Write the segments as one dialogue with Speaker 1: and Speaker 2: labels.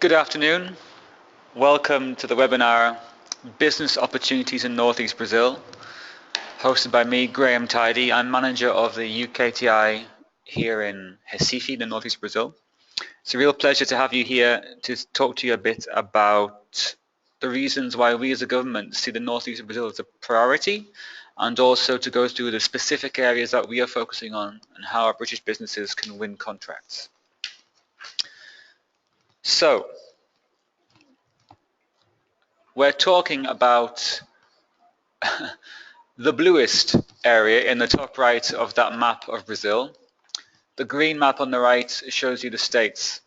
Speaker 1: Good afternoon. Welcome to the webinar Business Opportunities in Northeast Brazil, hosted by me, Graham Tidy. I'm manager of the UKTI here in Recife, in Northeast Brazil. It's a real pleasure to have you here to talk to you a bit about the reasons why we as a government see the Northeast of Brazil as a priority, and also to go through the specific areas that we are focusing on and how our British businesses can win contracts. So, we're talking about the bluest area in the top right of that map of Brazil. The green map on the right shows you the states.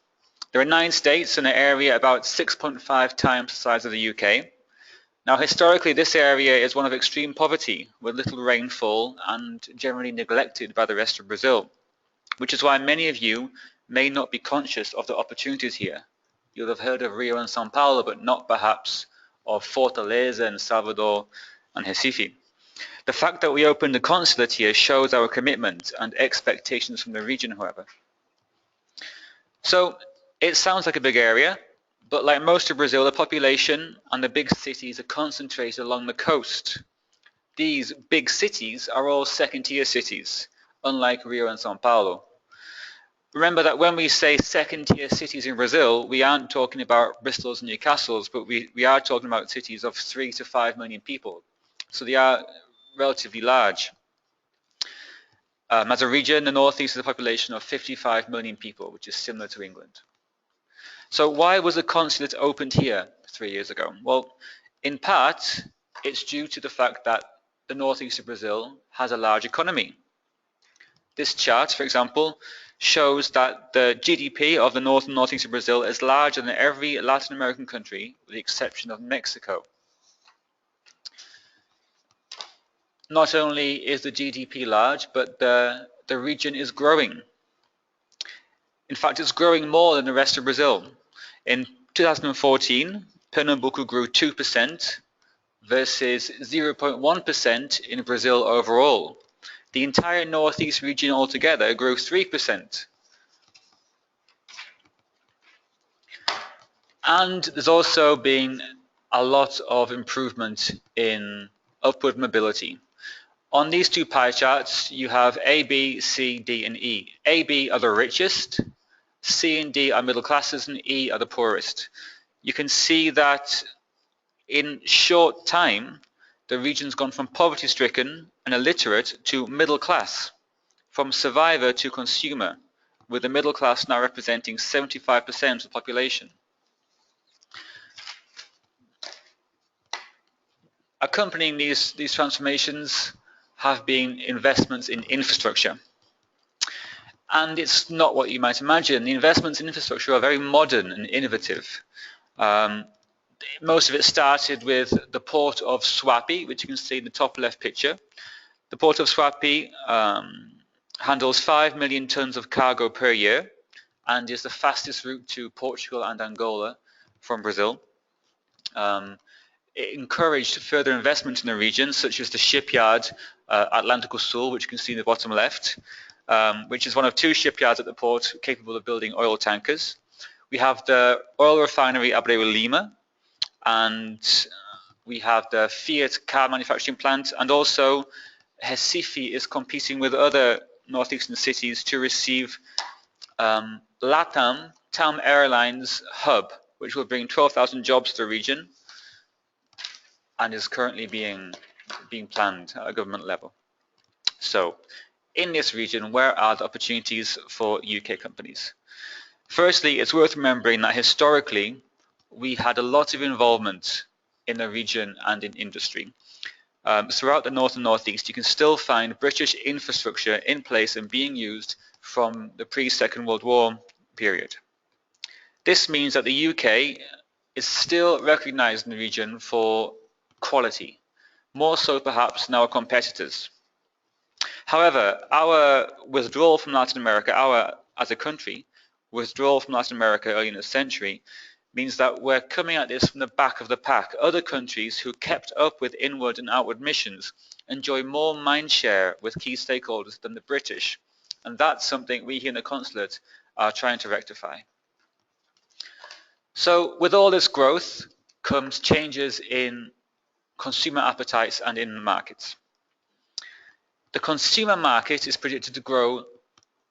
Speaker 1: There are 9 states in an area about 6.5 times the size of the UK. Now, historically, this area is one of extreme poverty with little rainfall and generally neglected by the rest of Brazil, which is why many of you may not be conscious of the opportunities here. You'll have heard of Rio and São Paulo, but not perhaps of Fortaleza and Salvador and Recife. The fact that we opened the consulate here shows our commitment and expectations from the region, however. So it sounds like a big area, but like most of Brazil, the population and the big cities are concentrated along the coast. These big cities are all second-tier cities, unlike Rio and São Paulo. Remember that when we say second-tier cities in Brazil, we aren't talking about Bristols and Newcastles, but we are talking about cities of 3 to 5 million people. So they are relatively large. As a region, the Northeast has a population of 55 million people, which is similar to England. So why was the consulate opened here 3 years ago? Well, in part, it's due to the fact that the Northeast of Brazil has a large economy. This chart, for example, shows that the GDP of the North and Northeast of Brazil is larger than every Latin American country, with the exception of Mexico. Not only is the GDP large, but the region is growing. In fact, it's growing more than the rest of Brazil. In 2014, Pernambuco grew 2% versus 0.1% in Brazil overall. The entire Northeast region altogether grew 3%. And there's also been a lot of improvement in upward mobility. On these 2 pie charts, you have A, B, C, D, and E. A, B are the richest, C and D are middle classes, and E are the poorest. You can see that in short time, the region's gone from poverty-stricken and illiterate to middle class, from survivor to consumer, with the middle class now representing 75% of the population. Accompanying these transformations have been investments in infrastructure. And it's not what you might imagine. The investments in infrastructure are very modern and innovative. Most of it started with the port of Suape, which you can see in the top left picture. The port of Suape handles 5 million tons of cargo per year and is the fastest route to Portugal and Angola from Brazil. It encouraged further investment in the region, such as the shipyard Atlântico Sul, which you can see in the bottom left, which is one of 2 shipyards at the port capable of building oil tankers. We have the oil refinery Abreu Lima, and we have the Fiat car manufacturing plant, and also Recife is competing with other northeastern cities to receive LATAM, TAM Airlines hub, which will bring 12,000 jobs to the region and is currently being planned at a government level. So, in this region, where are the opportunities for UK companies? Firstly, it's worth remembering that historically, we had a lot of involvement in the region and in industry. Throughout the North and Northeast, you can still find British infrastructure in place and being used from the pre-Second World War period. This means that the UK is still recognized in the region for quality, more so perhaps than our competitors. However, our withdrawal from Latin America, as a country, withdrawal from Latin America early in the century, means that we're coming at this from the back of the pack. Other countries who kept up with inward and outward missions enjoy more mindshare with key stakeholders than the British. And that's something we here in the consulate are trying to rectify. So with all this growth comes changes in consumer appetites and in markets. The consumer market is predicted to grow,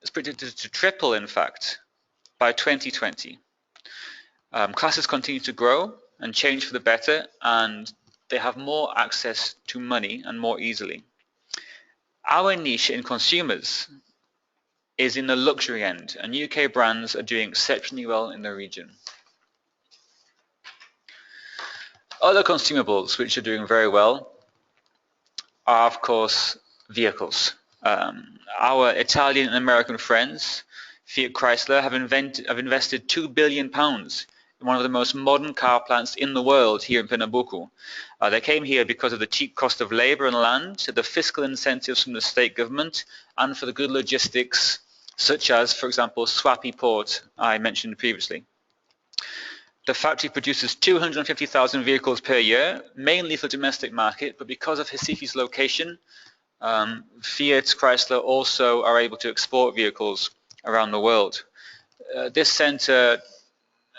Speaker 1: is predicted to triple, in fact, by 2020. Classes continue to grow and change for the better, and they have more access to money and more easily. Our niche in consumers is in the luxury end, and UK brands are doing exceptionally well in the region. Other consumables which are doing very well are, of course, vehicles. Our Italian and American friends, Fiat Chrysler, have invested £2 billion in one of the most modern car plants in the world here in Pernambuco. They came here because of the cheap cost of labour and land, the fiscal incentives from the state government, and for the good logistics, such as, for example, Swapi Port I mentioned previously. The factory produces 250,000 vehicles per year, mainly for the domestic market, but because of Recifi's location, Fiat Chrysler also are able to export vehicles around the world. This centre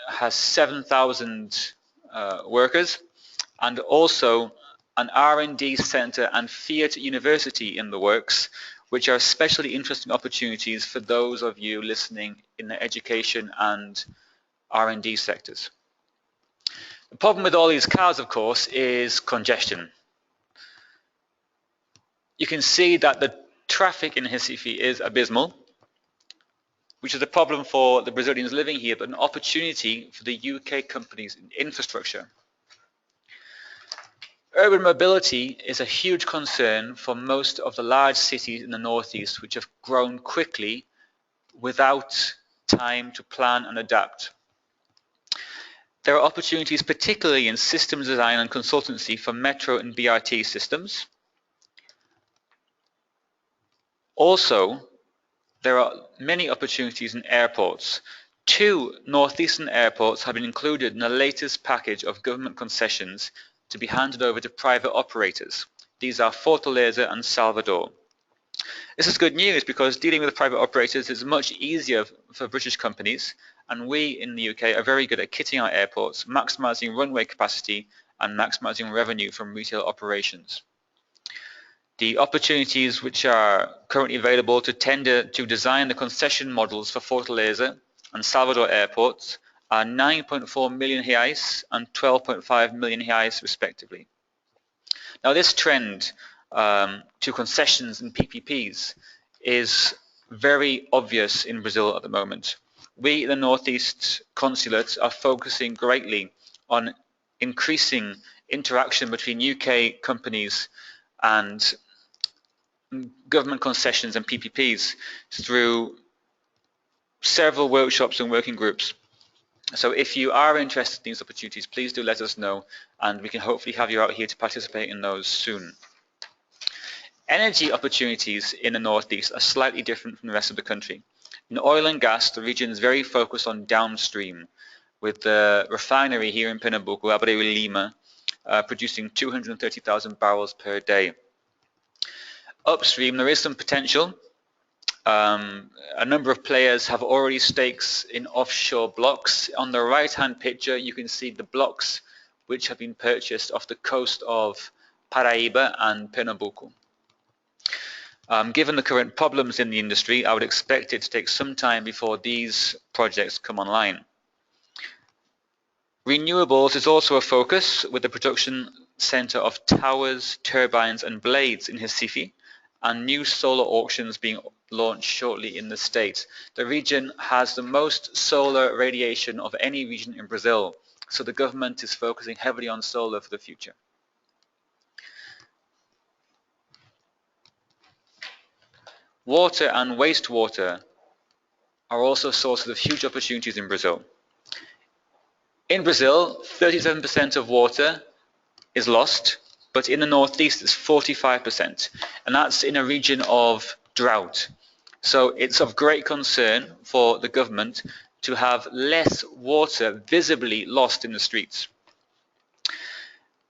Speaker 1: has 7,000 workers and also an R&D centre and Fiat University in the works, which are especially interesting opportunities for those of you listening in the education and R&D sectors. The problem with all these cars, of course, is congestion. You can see that the traffic in Recife is abysmal, which is a problem for the Brazilians living here, but an opportunity for the UK companies in infrastructure. Urban mobility is a huge concern for most of the large cities in the northeast, which have grown quickly without time to plan and adapt. There are opportunities particularly in systems design and consultancy for metro and BRT systems. Also, there are many opportunities in airports. 2 northeastern airports have been included in the latest package of government concessions to be handed over to private operators. These are Fortaleza and Salvador. This is good news because dealing with private operators is much easier for British companies, and we in the UK are very good at kitting our airports, maximising runway capacity and maximising revenue from retail operations. The opportunities which are currently available to tender to design the concession models for Fortaleza and Salvador airports are 9.4 million reais and 12.5 million reais respectively. Now this trend to concessions and PPPs is very obvious in Brazil at the moment. We, the Northeast Consulate, are focusing greatly on increasing interaction between UK companies and government concessions and PPPs through several workshops and working groups. So if you are interested in these opportunities, please do let us know, and we can hopefully have you out here to participate in those soon. Energy opportunities in the Northeast are slightly different from the rest of the country. In oil and gas, the region is very focused on downstream, with the refinery here in Pernambuco, Abreu Lima, producing 230,000 barrels per day. Upstream, there is some potential. A number of players have already stakes in offshore blocks. On the right-hand picture, you can see the blocks which have been purchased off the coast of Paraíba and Pernambuco. Given the current problems in the industry, I would expect it to take some time before these projects come online. Renewables is also a focus, with the production centre of towers, turbines and blades in Recife, and new solar auctions being launched shortly in the state. The region has the most solar radiation of any region in Brazil, so the government is focusing heavily on solar for the future. Water and wastewater are also sources of huge opportunities in Brazil. In Brazil, 37% of water is lost, but in the northeast it's 45%, and that's in a region of drought. So it's of great concern for the government to have less water visibly lost in the streets.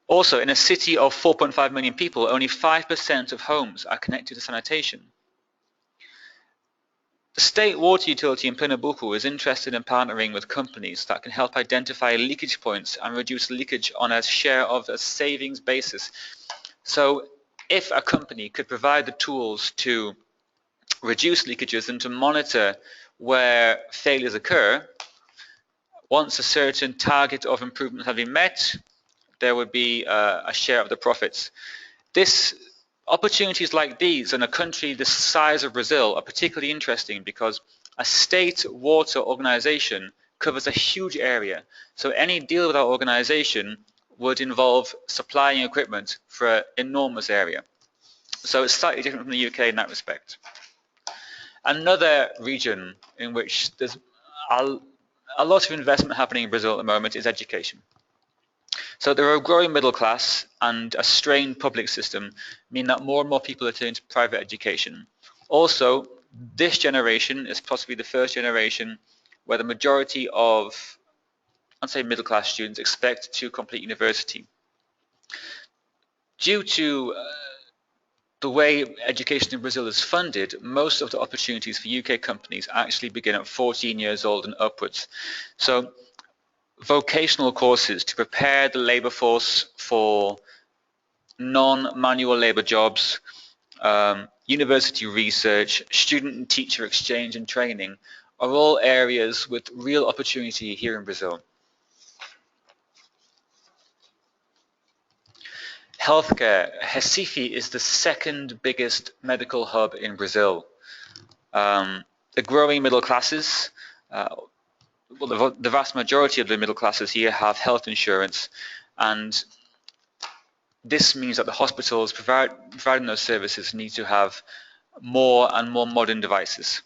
Speaker 1: Also, in a city of 4.5 million people, only 5% of homes are connected to sanitation. The state water utility in Pernambuco is interested in partnering with companies that can help identify leakage points and reduce leakage on a share of a savings basis. So if a company could provide the tools to reduce leakages and to monitor where failures occur, once a certain target of improvement has been met, there would be a share of the profits. Opportunities like these in a country the size of Brazil are particularly interesting because a state water organization covers a huge area. So any deal with our organization would involve supplying equipment for an enormous area. So it's slightly different from the UK in that respect. Another region in which there's a lot of investment happening in Brazil at the moment is education. So there are a growing middle class and a strained public system mean that more and more people are turning to private education. Also, this generation is possibly the first generation where the majority of, I'd say, middle class students expect to complete university. Due to the way education in Brazil is funded, most of the opportunities for UK companies actually begin at 14 years old and upwards. So vocational courses to prepare the labour force for non-manual labour jobs, university research, student and teacher exchange and training are all areas with real opportunity here in Brazil. Healthcare. Recife is the second biggest medical hub in Brazil. The growing middle classes, well, the vast majority of the middle classes here have health insurance, and this means that the hospitals providing those services need to have more and more modern devices.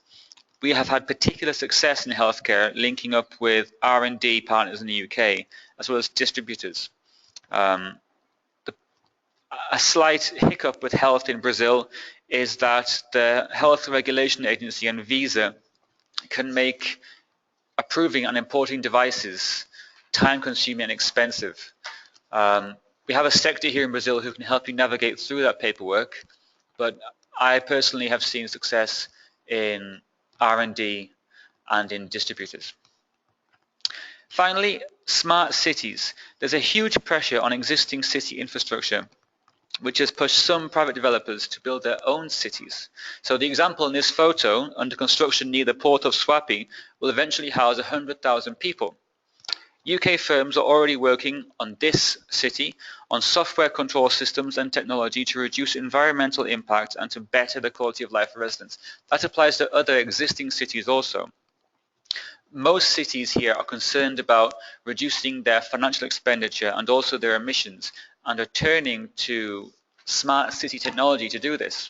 Speaker 1: We have had particular success in healthcare linking up with R&D partners in the UK as well as distributors. A slight hiccup with health in Brazil is that the Health Regulation Agency and Visa can make approving and importing devices time-consuming and expensive. We have a sector here in Brazil who can help you navigate through that paperwork, but I personally have seen success in R&D and in distributors. Finally, smart cities. There's a huge pressure on existing city infrastructure, which has pushed some private developers to build their own cities. So the example in this photo, under construction near the port of Suape, will eventually house 100,000 people. UK firms are already working on this city on software control systems and technology to reduce environmental impact and to better the quality of life for residents. That applies to other existing cities also. Most cities here are concerned about reducing their financial expenditure and also their emissions and are turning to smart city technology to do this.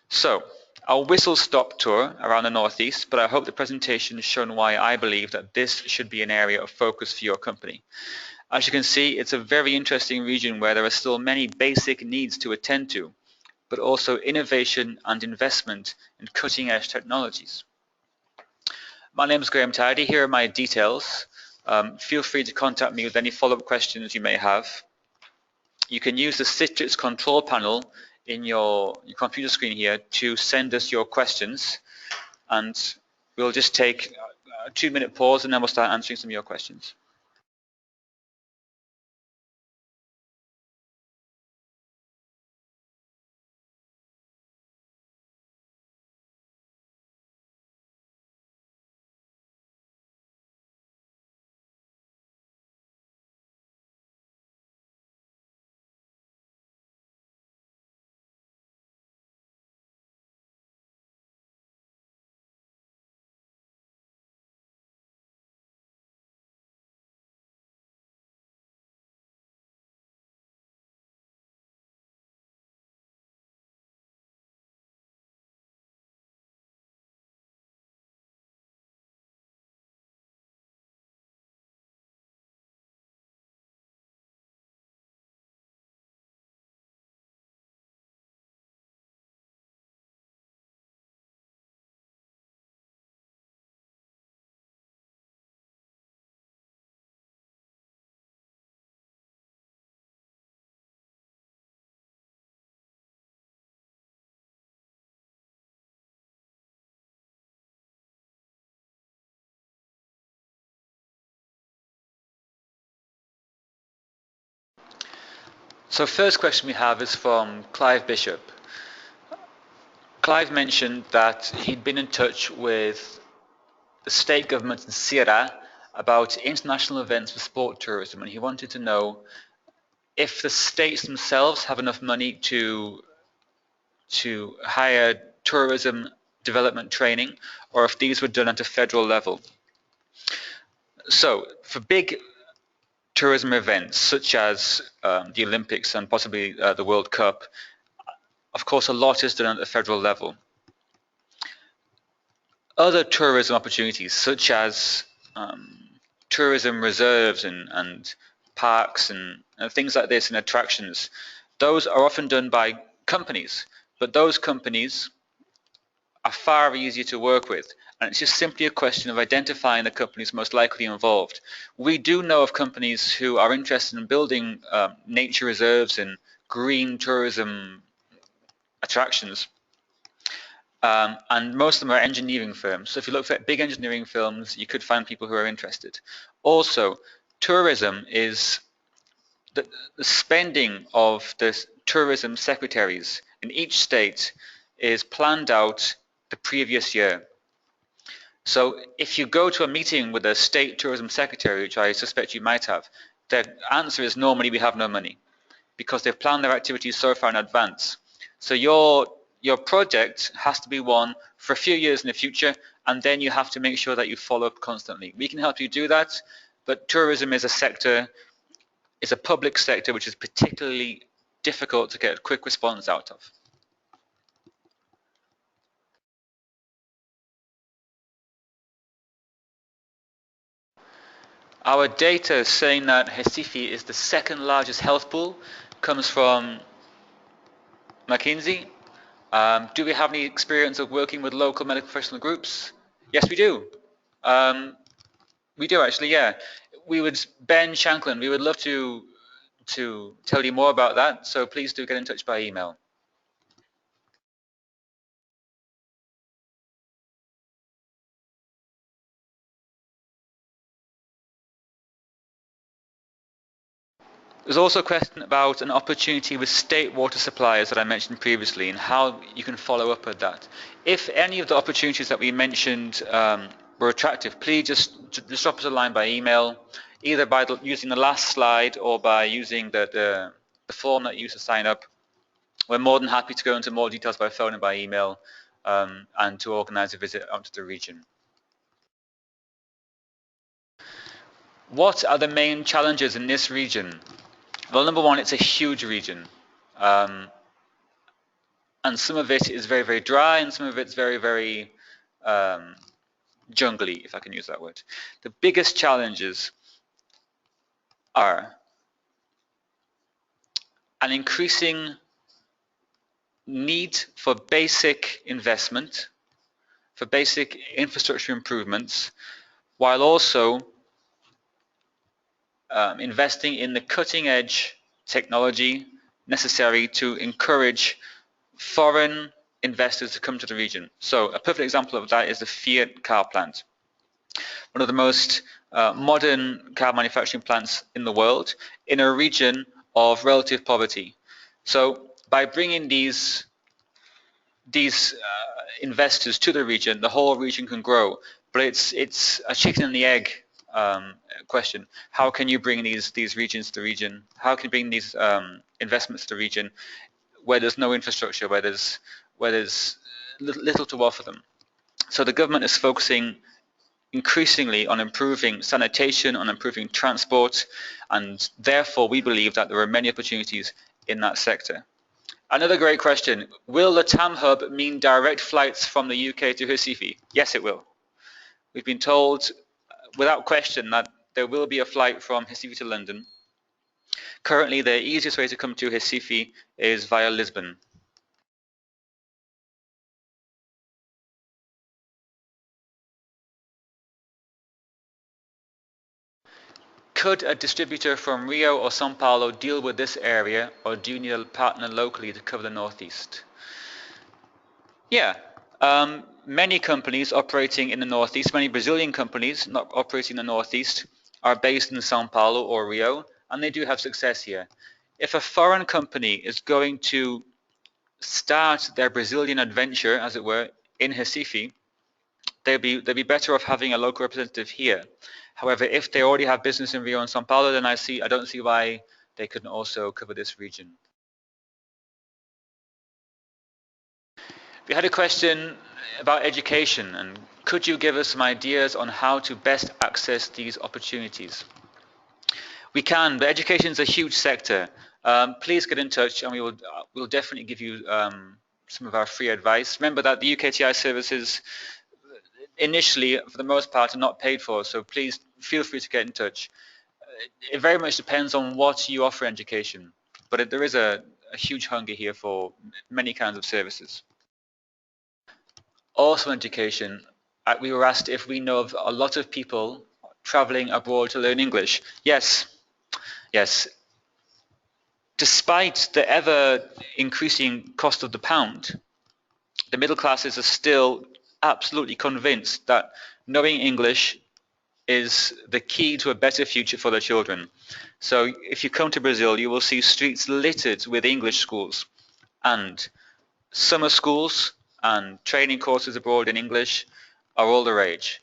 Speaker 1: So, a whistle-stop tour around the Northeast, but I hope the presentation has shown why I believe that this should be an area of focus for your company. As you can see, it's a very interesting region where there are still many basic needs to attend to, but also innovation and investment in cutting-edge technologies. My name is Graham Tidy. Here are my details. Feel free to contact me with any follow-up questions you may have. You can use the Citrix control panel in your computer screen here to send us your questions, and we'll just take a 2-minute pause and then we'll start answering some of your questions. So first question we have is from Clive Bishop. Clive mentioned that he'd been in touch with the state government in Sierra about international events for sport tourism, and he wanted to know if the states themselves have enough money to hire tourism development training, or if these were done at a federal level. So for big tourism events such as the Olympics and possibly the World Cup, of course a lot is done at the federal level. Other tourism opportunities such as tourism reserves and parks and things like this and attractions, those are often done by companies, but those companies are far easier to work with, and it's just simply a question of identifying the companies most likely involved. We do know of companies who are interested in building nature reserves and green tourism attractions, and most of them are engineering firms. So if you look for big engineering firms, you could find people who are interested. Also, tourism is the spending of the tourism secretaries in each state is planned out the previous year. So if you go to a meeting with a state tourism secretary, which I suspect you might have, their answer is normally we have no money because they've planned their activities so far in advance. So your project has to be one for a few years in the future, and then you have to make sure that you follow up constantly. We can help you do that, but tourism is a sector, it's a public sector which is particularly difficult to get a quick response out of. Our data saying that Recife is the second largest health pool comes from McKinsey. Do we have any experience of working with local medical professional groups? Yes, we do. We do actually, yeah. Ben Shanklin, we would love to tell you more about that, so please do get in touch by email. There's also a question about an opportunity with state water suppliers that I mentioned previously and how you can follow up with that. If any of the opportunities that we mentioned were attractive, please just drop us a line by email, either by using the last slide or by using the form that you used to sign up. We're more than happy to go into more details by phone and by email and to organize a visit out to the region. What are the main challenges in this region? Well, number one, it's a huge region. And some of it is very, very dry, and some of it's very, very jungly, if I can use that word. The biggest challenges are an increasing need for basic investment, for basic infrastructure improvements, while also investing in the cutting edge technology necessary to encourage foreign investors to come to the region. So a perfect example of that is the Fiat car plant, one of the most modern car manufacturing plants in the world in a region of relative poverty. So by bringing these investors to the region, the whole region can grow. But it's a chicken and the egg question. How can you bring these regions to the region? How can you bring these investments to the region where there's no infrastructure, where there's little to offer them? So the government is focusing increasingly on improving sanitation, on improving transport, and therefore we believe that there are many opportunities in that sector. Another great question, will the TAM hub mean direct flights from the UK to Recife? Yes, it will. We've been told without question that there will be a flight from Recife to London. Currently, the easiest way to come to Recife is via Lisbon. Could a distributor from Rio or São Paulo deal with this area, or do you need a partner locally to cover the Northeast? Yeah, many companies operating in the Northeast, many Brazilian companies not operating in the Northeast are based in São Paulo or Rio, and they do have success here. If a foreign company is going to start their Brazilian adventure, as it were, in Recife, they'd be better off having a local representative here. However, if they already have business in Rio and São Paulo, then I don't see why they couldn't also cover this region. We had a question about education, and could you give us some ideas on how to best access these opportunities? We can, but education is a huge sector. Please get in touch and we'll definitely give you some of our free advice. Remember that the UKTI services initially, for the most part, are not paid for, so please feel free to get in touch. It very much depends on what you offer education, but there is a huge hunger here for many kinds of services. Also in education, we were asked if we know of a lot of people traveling abroad to learn English. Yes, yes. Despite the ever increasing cost of the pound, the middle classes are still absolutely convinced that knowing English is the key to a better future for their children. So if you come to Brazil, you will see streets littered with English schools and summer schools and training courses abroad in English are all the rage.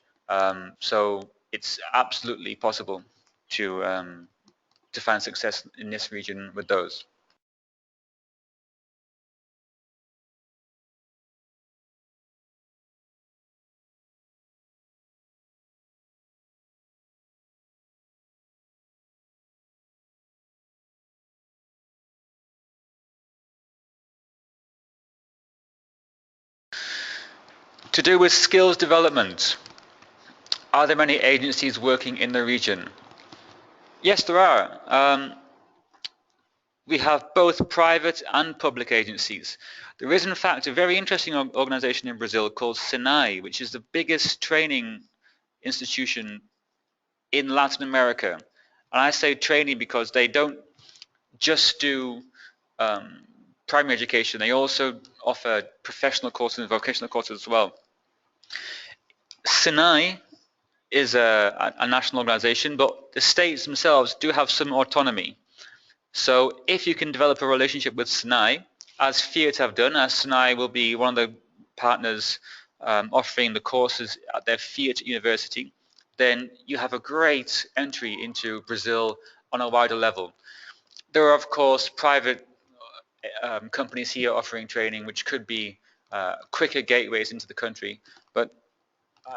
Speaker 1: So it's absolutely possible to find success in this region with those. To do with skills development, are there many agencies working in the region? Yes, there are. We have both private and public agencies. There is in fact a very interesting organization in Brazil called Senai, which is the biggest training institution in Latin America. And I say training because they don't just do um, primary education, they also offer professional courses and vocational courses as well. Senai is a national organization, but the states themselves do have some autonomy. So if you can develop a relationship with Senai, as Fiat have done, as Senai will be one of the partners offering the courses at their Fiat University, then you have a great entry into Brazil on a wider level. There are, of course, private companies here offering training, which could be quicker gateways into the country, but uh,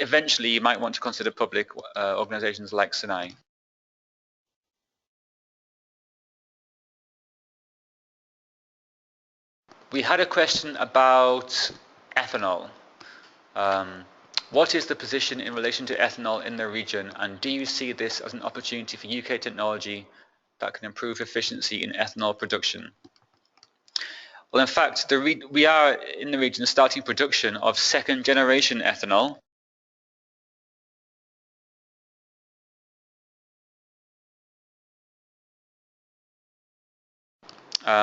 Speaker 1: eventually you might want to consider public organizations like Senai. We had a question about ethanol. Um, what is the position in relation to ethanol in the region, and do you see this as an opportunity for UK technology that can improve efficiency in ethanol production? Well, in fact, we are in the region starting production of second generation ethanol.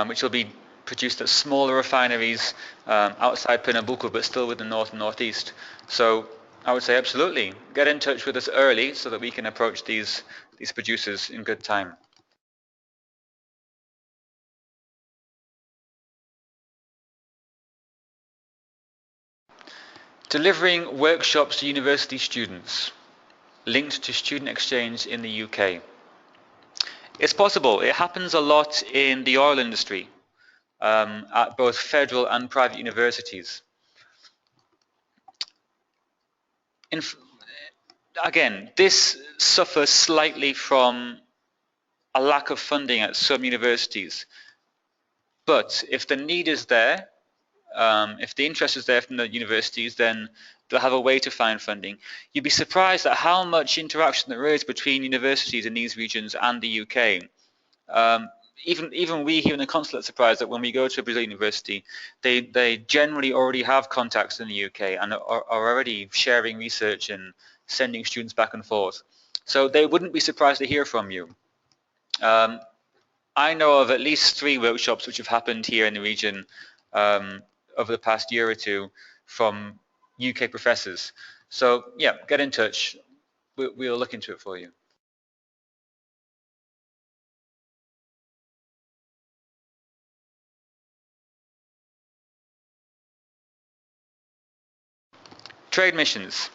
Speaker 1: Which will be produced at smaller refineries outside Pernambuco, but still with the north and northeast. So I would say absolutely, get in touch with us early so that we can approach these producers in good time. Delivering workshops to university students linked to student exchange in the UK. It's possible. It happens a lot in the oil industry at both federal and private universities. In, Again, this suffers slightly from a lack of funding at some universities. But if the need is there, if the interest is there from the universities, then they'll have a way to find funding. You'd be surprised at how much interaction there is between universities in these regions and the UK. Um, even we here in the consulate are surprised that when we go to a Brazilian university, they generally already have contacts in the UK and are already sharing research and sending students back and forth. So they wouldn't be surprised to hear from you. Um, I know of at least 3 workshops which have happened here in the region over the past year or two from UK professors. So yeah, get in touch. We'll look into it for you. Trade missions.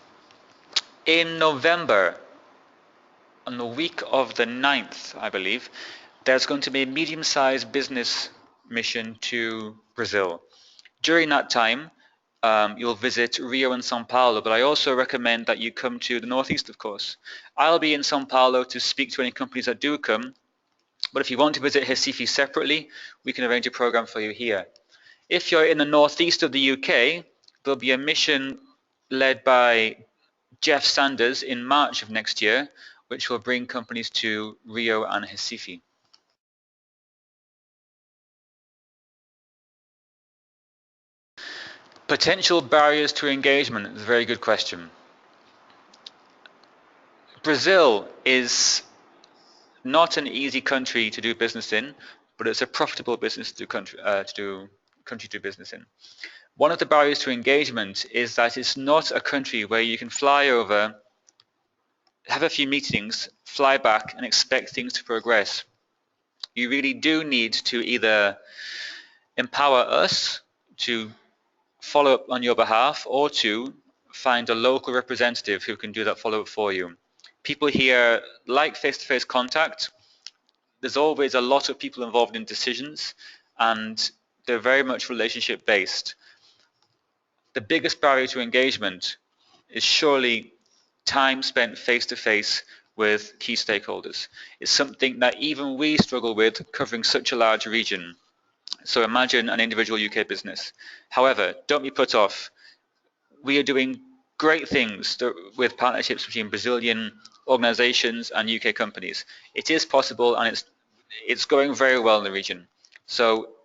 Speaker 1: In November, on the week of the 9th, I believe, there's going to be a medium-sized business mission to Brazil. During that time, you'll visit Rio and São Paulo, but I also recommend that you come to the Northeast, of course. I'll be in São Paulo to speak to any companies that do come, but if you want to visit Recife separately, we can arrange a program for you here. If you're in the Northeast of the UK, there'll be a mission led by Jeff Sanders in March of next year, which will bring companies to Rio and Recife. Potential barriers to engagement is a very good question. Brazil is not an easy country to do business in, but it's a profitable business to do business in. One of the barriers to engagement is that it's not a country where you can fly over, have a few meetings, fly back, and expect things to progress. You really do need to either empower us to follow up on your behalf or to find a local representative who can do that follow up for you. People here like face-to-face contact. There's always a lot of people involved in decisions and they're very much relationship based. The biggest barrier to engagement is surely time spent face-to-face with key stakeholders. It's something that even we struggle with covering such a large region. So imagine an individual UK business. However, don't be put off. We are doing great things with partnerships between Brazilian organizations and UK companies. It is possible and it's going very well in the region. So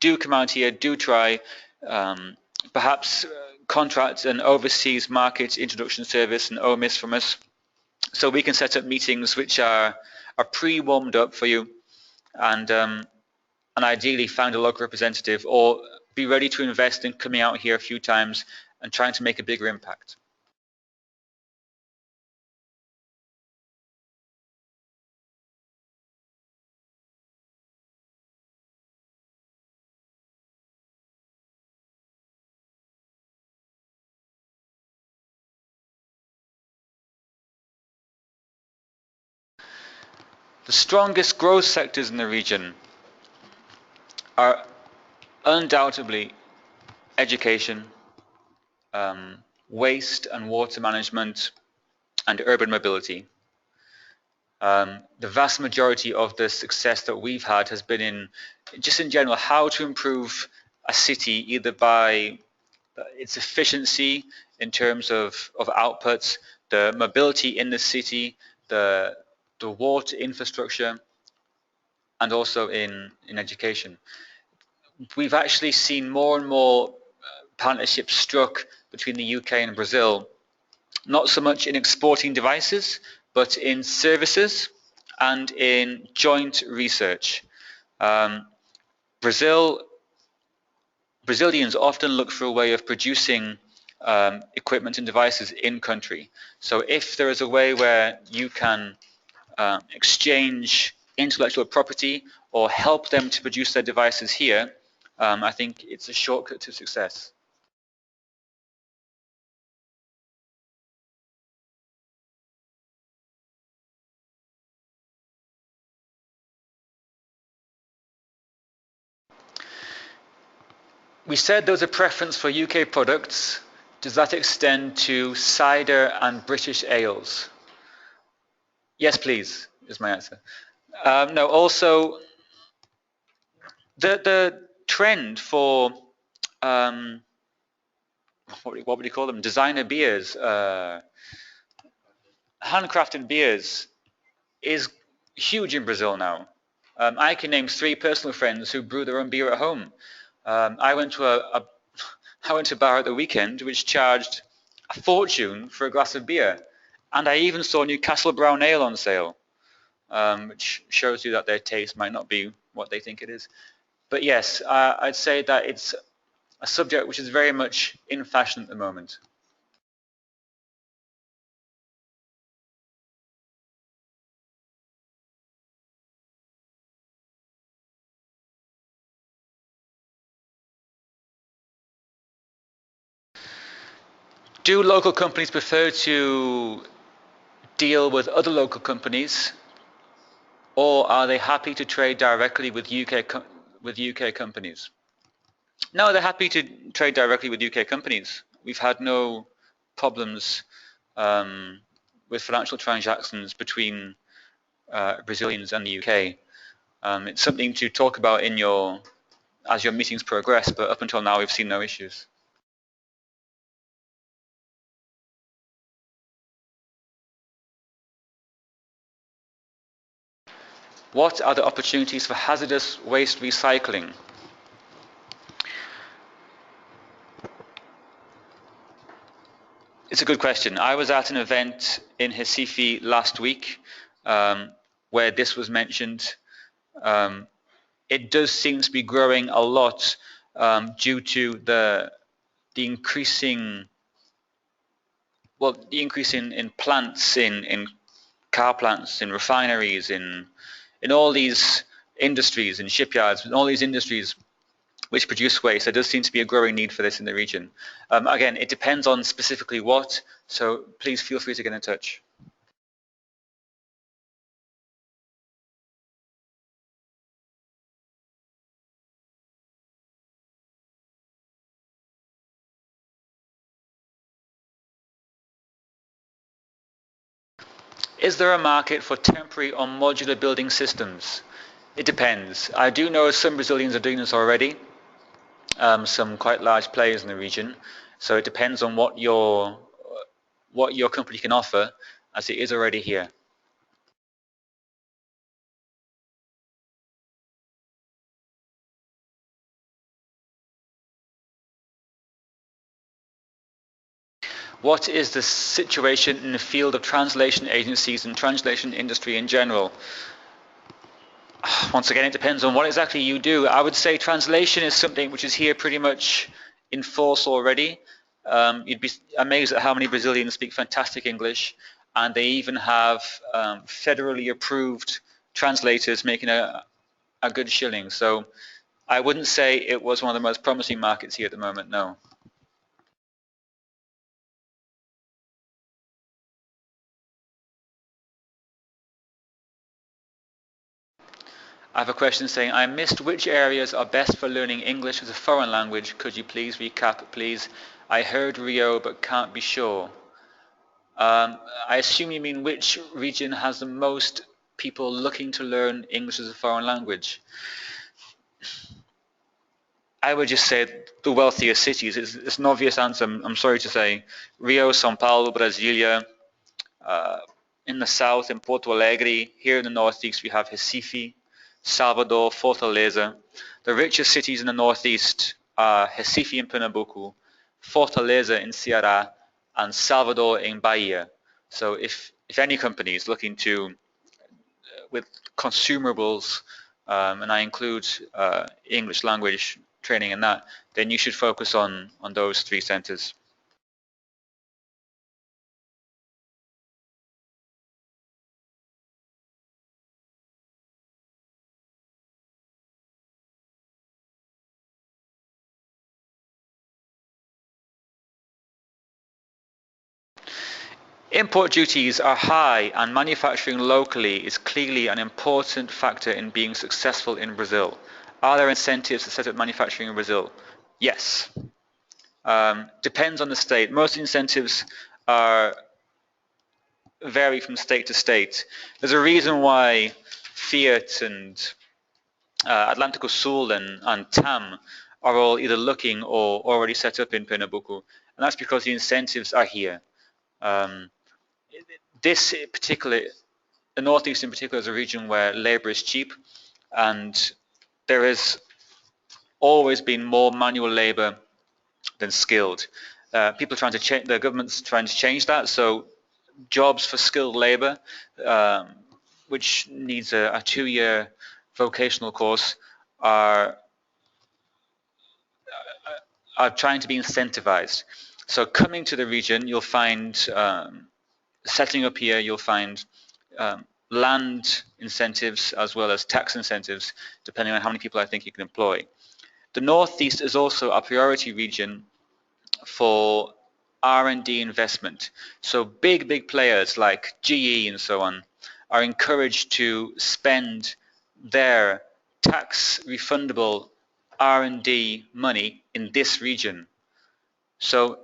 Speaker 1: do come out here, do try, perhaps contract an overseas market introduction service, an OMIS from us, so we can set up meetings which are pre-warmed up for you and ideally find a local representative or be ready to invest in coming out here a few times and trying to make a bigger impact. The strongest growth sectors in the region are undoubtedly education, waste and water management, and urban mobility. The vast majority of the success that we've had has been in, just in general, how to improve a city either by its efficiency in terms of outputs, the mobility in the city, the water infrastructure, and also in education. We've actually seen more and more partnerships struck between the UK and Brazil, not so much in exporting devices, but in services and in joint research. Brazilians often look for a way of producing equipment and devices in country. So if there is a way where you can exchange intellectual property or help them to produce their devices here, I think it's a shortcut to success. We said there was a preference for UK products. Does that extend to cider and British ales? Yes, please, is my answer. No, also the trend for what would you call them? Designer beers, handcrafted beers is huge in Brazil now. I can name 3 personal friends who brew their own beer at home. I went to I went to a bar at the weekend which charged a fortune for a glass of beer, and I even saw Newcastle Brown Ale on sale, which shows you that their taste might not be what they think it is. But yes, I'd say that it's a subject which is very much in fashion at the moment. Do local companies prefer to deal with other local companies, or are they happy to trade directly with UK companies? No, they're happy to trade directly with UK companies. We've had no problems with financial transactions between Brazilians and the UK. It's something to talk about as your meetings progress, but up until now we've seen no issues. What are the opportunities for hazardous waste recycling? It's a good question. I was at an event in Recife last week where this was mentioned. It does seem to be growing a lot due to the increasing, well, the increase in plants, in car plants, in refineries, in all these industries, in shipyards, in all these industries which produce waste. There does seem to be a growing need for this in the region. Again, it depends on specifically what, so please feel free to get in touch. Is there a market for temporary or modular building systems? It depends. I do know some Brazilians are doing this already, some quite large players in the region. So it depends on what your company can offer, as it is already here. What is the situation in the field of translation agencies and translation industry in general? Once again, it depends on what exactly you do. I would say translation is something which is here pretty much in force already. You'd be amazed at how many Brazilians speak fantastic English, and they even have federally approved translators making a good shilling. So I wouldn't say it was one of the most promising markets here at the moment, no. I have a question saying, I missed which areas are best for learning English as a foreign language. Could you please recap, please? I heard Rio, but can't be sure. I assume you mean which region has the most people looking to learn English as a foreign language. I would just say the wealthier cities. It's an obvious answer, I'm sorry to say. Rio, São Paulo, Brasilia. In the south, in Porto Alegre. Here in the northeast, we have Recife, Salvador, Fortaleza. The richest cities in the northeast are Recife in Pernambuco, Fortaleza in Ceará, and Salvador in Bahia. So if any company is looking to, with consumables, and I include English language training in that, then you should focus on those three centers. Import duties are high, and manufacturing locally is clearly an important factor in being successful in Brazil. Are there incentives to set up manufacturing in Brazil? Yes. Depends on the state. Most incentives vary from state to state. There's a reason why Fiat and Atlântico Sul and TAM are all either looking or already set up in Pernambuco, and that's because the incentives are here. This particular, the Northeast in particular, is a region where labor is cheap, and there has always been more manual labor than skilled. People trying to change, the government's trying to change that, so jobs for skilled labor, which needs a 2-year vocational course, are trying to be incentivized. So coming to the region, you'll find setting up here, you'll find land incentives as well as tax incentives, depending on how many people I think you can employ. The Northeast is also a priority region for R&D investment. So big players like GE and so on are encouraged to spend their tax refundable R&D money in this region. So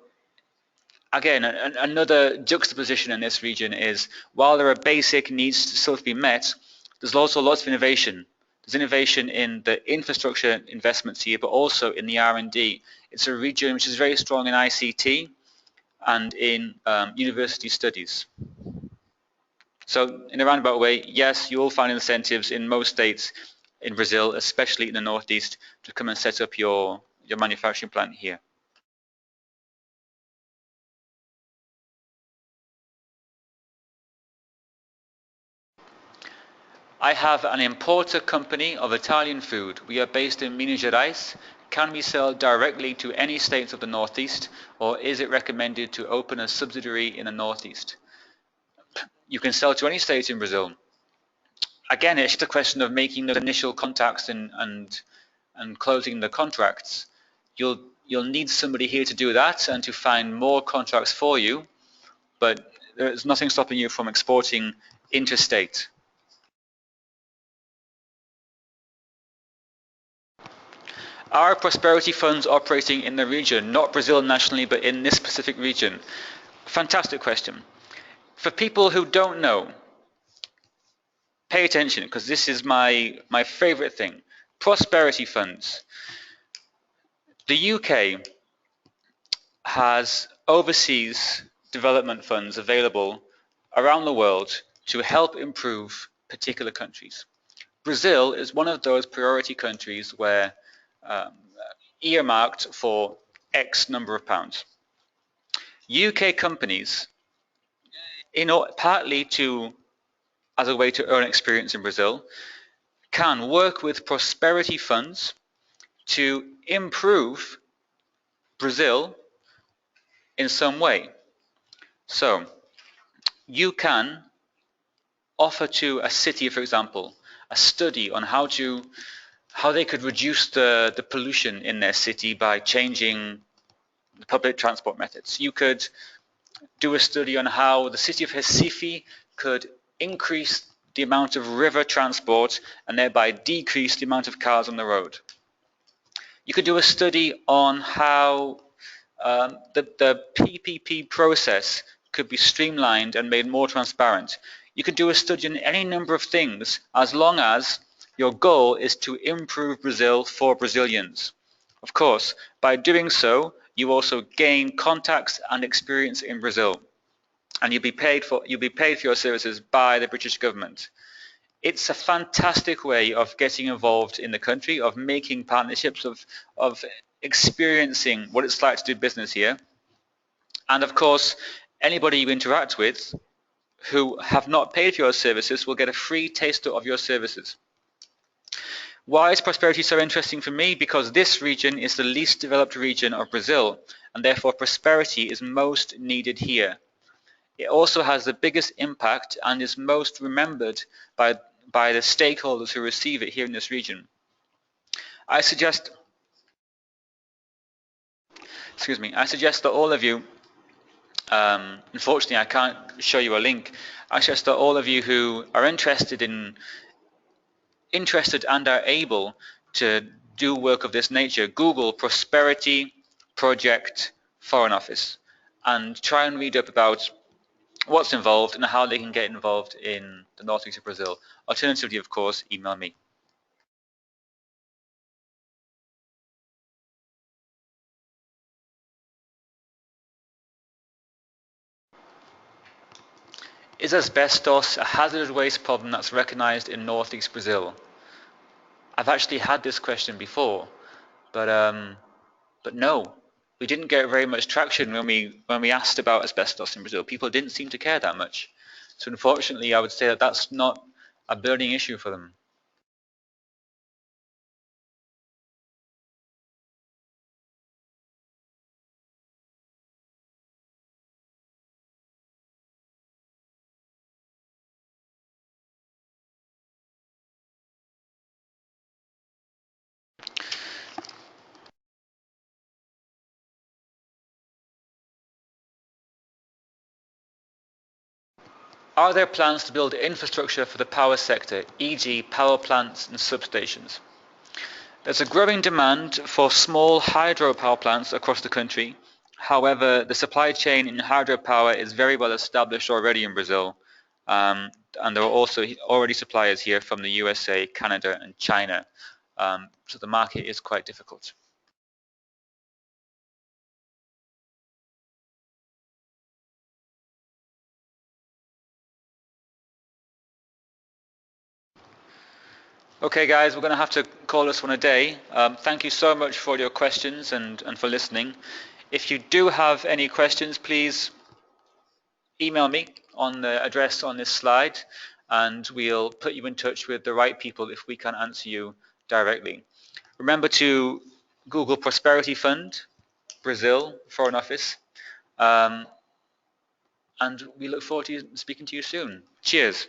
Speaker 1: again, another juxtaposition in this region is while there are basic needs still to be met, there's also lots of innovation. There's innovation in the infrastructure investments here, but also in the R&D. It's a region which is very strong in ICT and in university studies. So in a roundabout way, yes, you will find incentives in most states in Brazil, especially in the Northeast, to come and set up your manufacturing plant here. I have an importer company of Italian food. We are based in Minas Gerais. Can we sell directly to any states of the Northeast, or is it recommended to open a subsidiary in the Northeast? You can sell to any state in Brazil. Again, it's just a question of making those initial contacts and closing the contracts. You'll need somebody here to do that and to find more contracts for you, but there's nothing stopping you from exporting interstate. Are prosperity funds operating in the region, not Brazil nationally, but in this specific region? Fantastic question. For people who don't know, pay attention because this is my favorite thing. Prosperity funds. The UK has overseas development funds available around the world to help improve particular countries. Brazil is one of those priority countries where um, earmarked for X number of pounds. UK companies, partly as a way to earn experience in Brazil, can work with prosperity funds to improve Brazil in some way. So you can offer to a city, for example, a study on how they could reduce the pollution in their city by changing the public transport methods. You could do a study on how the city of Recife could increase the amount of river transport and thereby decrease the amount of cars on the road. You could do a study on how the PPP process could be streamlined and made more transparent. You could do a study on any number of things as long as your goal is to improve Brazil for Brazilians. Of course, by doing so, you also gain contacts and experience in Brazil, and you'll be paid for your services by the British government. It's a fantastic way of getting involved in the country, of making partnerships, of experiencing what it's like to do business here. And of course, anybody you interact with who have not paid for your services will get a free taster of your services. Why is prosperity so interesting for me? Because this region is the least developed region of Brazil, and therefore prosperity is most needed here. It also has the biggest impact and is most remembered by the stakeholders who receive it here in this region. I suggest that all of you, unfortunately I can't show you a link, I suggest that all of you who are interested and are able to do work of this nature, Google Prosperity Project Foreign Office and try and read up about what's involved and how they can get involved in the northeast of Brazil. Alternatively, of course, email me. Is asbestos a hazardous waste problem that's recognized in northeast Brazil? I've actually had this question before, but no, we didn't get very much traction when we asked about asbestos in Brazil. People didn't seem to care that much. So unfortunately, I would say that that's not a burning issue for them. Are there plans to build infrastructure for the power sector, e.g. power plants and substations? There's a growing demand for small hydropower plants across the country. However, the supply chain in hydropower is very well established already in Brazil, and there are also already suppliers here from the USA, Canada, and China. So the market is quite difficult. Okay, guys, we're going to have to call this one a day. Thank you so much for your questions and for listening. If you do have any questions, please email me on the address on this slide, and we'll put you in touch with the right people if we can answer you directly. Remember to Google Prosperity Fund, Brazil, Foreign Office, and we look forward to speaking to you soon. Cheers.